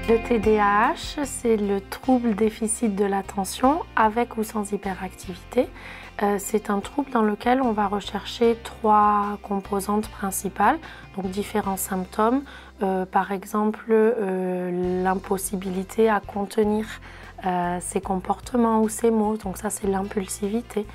Le TDAH, c'est le trouble déficit de l'attention avec ou sans hyperactivité. C'est un trouble dans lequel on va rechercher 3 composantes principales, donc différents symptômes. Par exemple, l'impossibilité à contenir ses comportements ou ses mots, donc ça c'est l'impulsivité.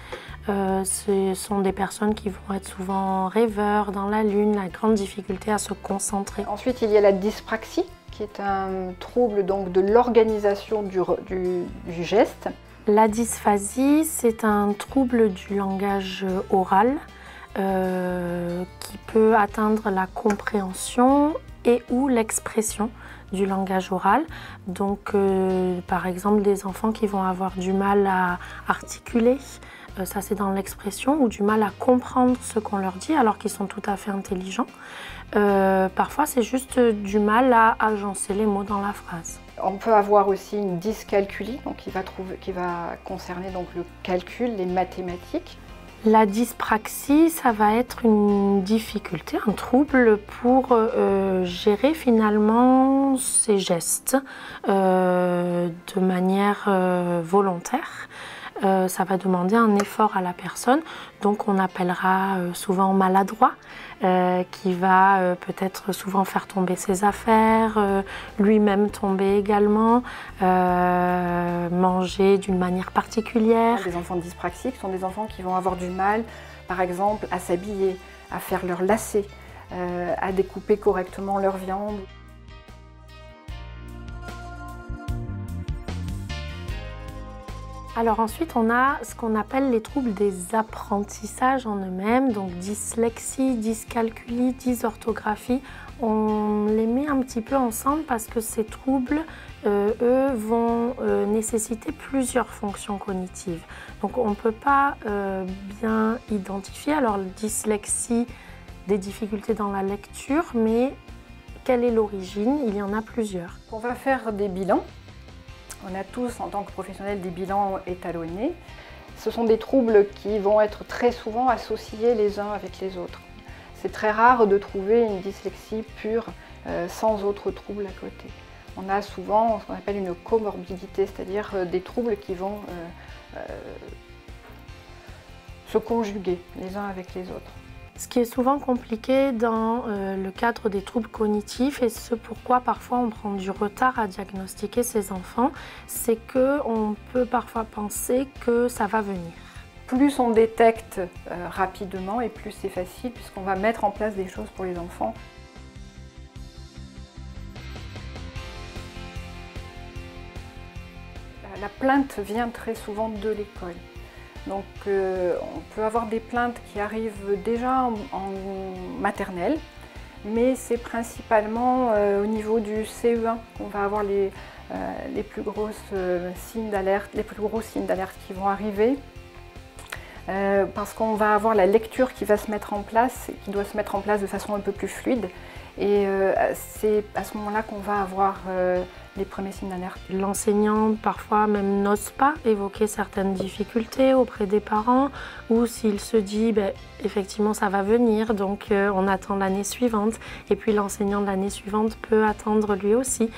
Ce sont des personnes qui vont être souvent rêveurs, dans la lune, la grande difficulté à se concentrer. Ensuite, il y a la dyspraxie, qui est un trouble donc, de l'organisation du geste. La dysphasie, c'est un trouble du langage oral qui peut atteindre la compréhension et ou l'expression du langage oral. Donc, par exemple, des enfants qui vont avoir du mal à articuler, ça c'est dans l'expression, ou du mal à comprendre ce qu'on leur dit alors qu'ils sont tout à fait intelligents. Parfois, c'est juste du mal à agencer les mots dans la phrase. On peut avoir aussi une dyscalculie, donc qui va concerner donc, le calcul, les mathématiques. La dyspraxie, ça va être une difficulté, un trouble pour gérer finalement ses gestes de manière volontaire. Ça va demander un effort à la personne, donc on appellera souvent maladroit, qui va peut-être souvent faire tomber ses affaires, lui-même tomber également, manger d'une manière particulière. Les enfants dyspraxiques sont des enfants qui vont avoir du mal, par exemple, à s'habiller, à faire leurs lacets, à découper correctement leur viande. Alors ensuite, on a ce qu'on appelle les troubles des apprentissages en eux-mêmes, donc dyslexie, dyscalculie, dysorthographie. On les met un petit peu ensemble parce que ces troubles, eux, vont nécessiter plusieurs fonctions cognitives. Donc on ne peut pas bien identifier, alors dyslexie, des difficultés dans la lecture, mais quelle est l'origine? Il y en a plusieurs. On va faire des bilans. On a tous, en tant que professionnels, des bilans étalonnés. Ce sont des troubles qui vont être très souvent associés les uns avec les autres. C'est très rare de trouver une dyslexie pure sans autre trouble à côté. On a souvent ce qu'on appelle une comorbidité, c'est-à-dire des troubles qui vont se conjuguer les uns avec les autres. Ce qui est souvent compliqué dans le cadre des troubles cognitifs et ce pourquoi parfois on prend du retard à diagnostiquer ces enfants, c'est qu'on peut parfois penser que ça va venir. Plus on détecte rapidement et plus c'est facile puisqu'on va mettre en place des choses pour les enfants. La plainte vient très souvent de l'école. Donc on peut avoir des plaintes qui arrivent déjà en maternelle, mais c'est principalement au niveau du CE1 qu'on va avoir les plus gros signes d'alerte qui vont arriver. Parce qu'on va avoir la lecture qui va se mettre en place, et qui doit se mettre en place de façon un peu plus fluide. Et c'est à ce moment-là qu'on va avoir les premiers signes d'alerte. L'enseignant parfois même n'ose pas évoquer certaines difficultés auprès des parents ou s'il se dit effectivement ça va venir donc on attend l'année suivante et puis l'enseignant de l'année suivante peut attendre lui aussi.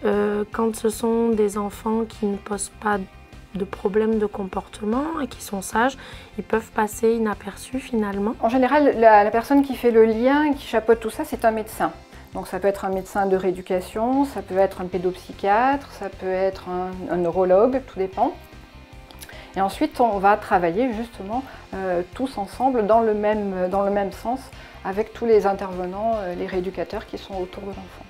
Quand ce sont des enfants qui ne posent pas de problèmes de comportement et qui sont sages, ils peuvent passer inaperçus finalement. En général, la personne qui fait le lien, qui chapeaute tout ça, c'est un médecin. Donc ça peut être un médecin de rééducation, ça peut être un pédopsychiatre, ça peut être un neurologue, tout dépend. Et ensuite, on va travailler justement tous ensemble dans le même sens avec tous les intervenants, les rééducateurs qui sont autour de l'enfant.